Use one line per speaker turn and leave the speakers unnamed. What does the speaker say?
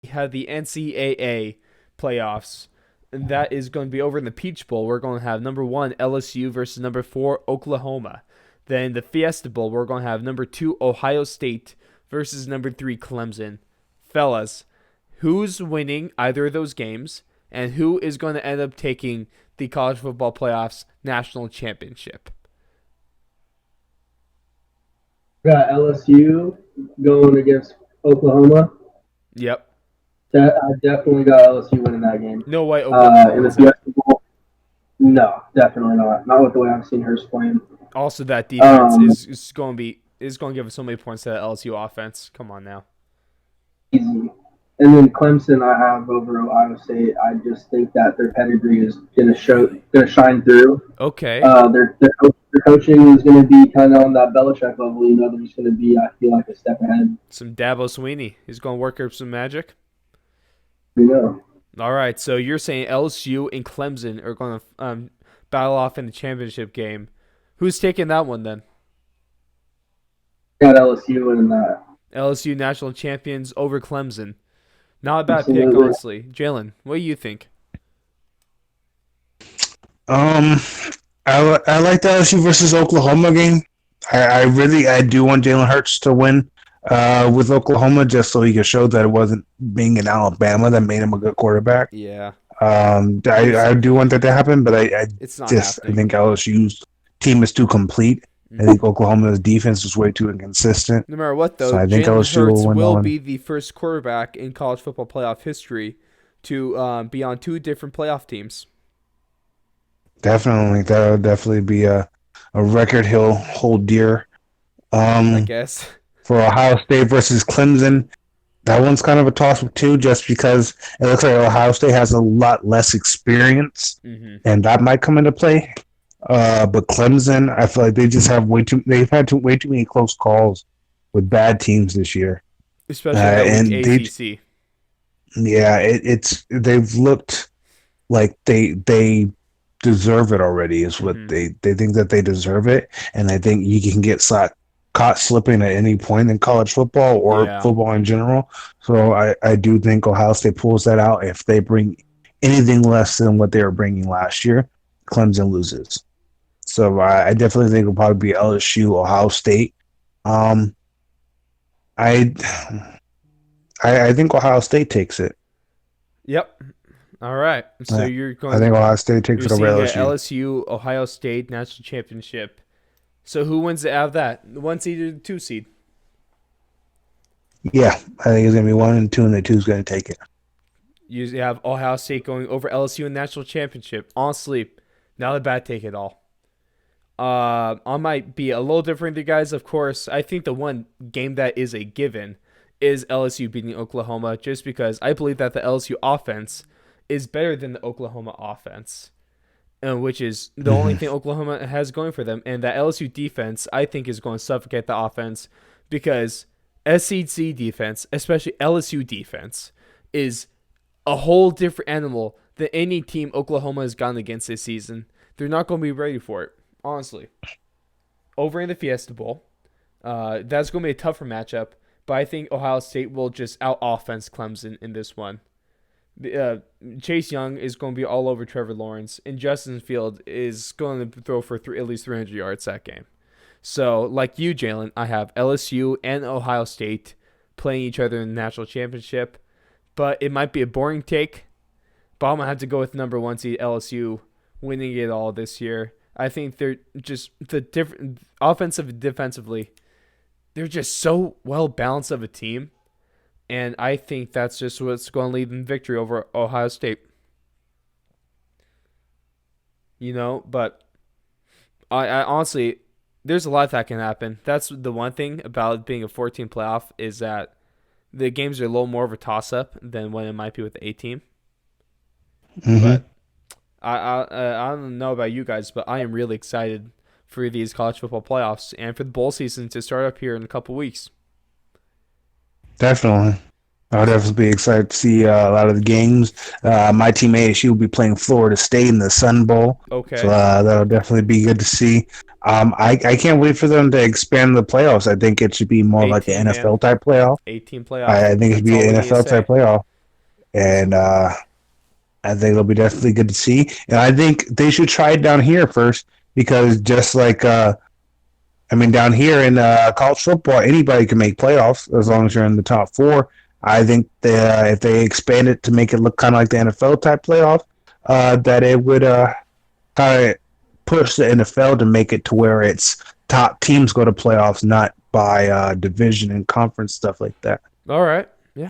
have the NCAA playoffs, and that is going to be over in the Peach Bowl. We're going to have number 1 LSU versus number 4 Oklahoma. Then the Fiesta Bowl, we're going to have number 2 Ohio State versus number 3 Clemson. Fellas, who's winning either of those games, and who is going to end up taking the college football playoffs national championship?
Got LSU going against Oklahoma.
Yep.
I definitely got LSU winning that game.
No way Oklahoma
In the
wins that.
Fiesta Bowl, no, definitely not. Not with the way I've seen hers playing.
Also, that defense is going to give us so many points to that LSU offense. Come on now.
Easy. And then Clemson, I have over Ohio State. I just think that their pedigree is going to shine through.
Okay.
Their coaching is going to be kind of on that Belichick level. You know, they're just going to be, I feel like, a step ahead.
Some Dabo Sweeney. He's going to work up some magic.
You know.
All right. So you're saying LSU and Clemson are going to battle off in the championship game. Who's taking that one then?
Got LSU winning that.
LSU national champions over Clemson. Not a bad
Absolutely.
pick, honestly. Jalen, what do you think?
I like the LSU versus Oklahoma game. I do want Jalen Hurts to win with Oklahoma just so he can show that it wasn't being in Alabama that made him a good quarterback.
Yeah.
I do want that to happen, but I think LSU's team is too complete. I think Oklahoma's defense is way too inconsistent.
No matter what, though,
so I think
Jalen
LSU
Hurts will
win
be the first quarterback in college football playoff history to be on 2 different playoff teams.
Definitely, that would definitely be a record he'll hold dear.
I guess.
For Ohio State versus Clemson, that one's kind of a toss-up too, just because it looks like Ohio State has a lot less experience, and that might come into play. But Clemson, I feel like they just have they've had way too many close calls with bad teams this year.
Especially in the ACC.
They've looked like they deserve it already is what they think that they deserve it, and I think you can get caught slipping at any point in college football or football in general. So I do think Ohio State pulls that out. If they bring anything less than what they were bringing last year, Clemson loses. So I definitely think it'll probably be LSU, Ohio State. I think Ohio State takes it.
Yep. All right. So you're going.
I think Ohio State takes it over LSU.
LSU, Ohio State national championship. So who wins out of that? The 1 seed or the 2 seed?
Yeah, I think it's gonna be 1 and 2, and the 2 is gonna take it.
You have Ohio State going over LSU in national championship. Honestly, not a bad take at all. I might be a little different than you guys, of course. I think the one game that is a given is LSU beating Oklahoma, just because I believe that the LSU offense is better than the Oklahoma offense, which is the only thing Oklahoma has going for them. And that LSU defense, I think, is going to suffocate the offense because SEC defense, especially LSU defense, is a whole different animal than any team Oklahoma has gone against this season. They're not going to be ready for it, honestly. Over in the Fiesta Bowl, that's going to be a tougher matchup, but I think Ohio State will just out-offense Clemson in this one. Chase Young is going to be all over Trevor Lawrence, and Justin Field is going to throw for at least 300 yards that game. So, like you, Jalen, I have LSU and Ohio State playing each other in the national championship, but it might be a boring take, but I'm going to have to go with number 1 seed LSU winning it all this year. I think they're just the different offensive and defensively, they're just so well balanced of a team. And I think that's just what's going to lead them victory over Ohio State. But I honestly, there's a lot that can happen. That's the one thing about being a 14 playoff is that the games are a little more of a toss-up than when it might be with the 8 team. But I don't know about you guys, but I am really excited for these college football playoffs and for the bowl season to start up here in a couple weeks.
Definitely. I'll definitely be excited to see a lot of the games. My team ASU will be playing Florida State in the Sun Bowl.
Okay.
So that'll definitely be good to see. I can't wait for them to expand the playoffs. I think it should be more like an NFL type playoff.
18 playoff.
I think it should be an NFL type playoff. and I think it'll be definitely good to see. And I think they should try it down here first because just like down here in college football, anybody can make playoffs as long as you're in the top four. I think if they expand it to make it look kind of like the NFL type playoff, that it would kind of push the NFL to make it to where its top teams go to playoffs, not by division and conference stuff like that.
All right.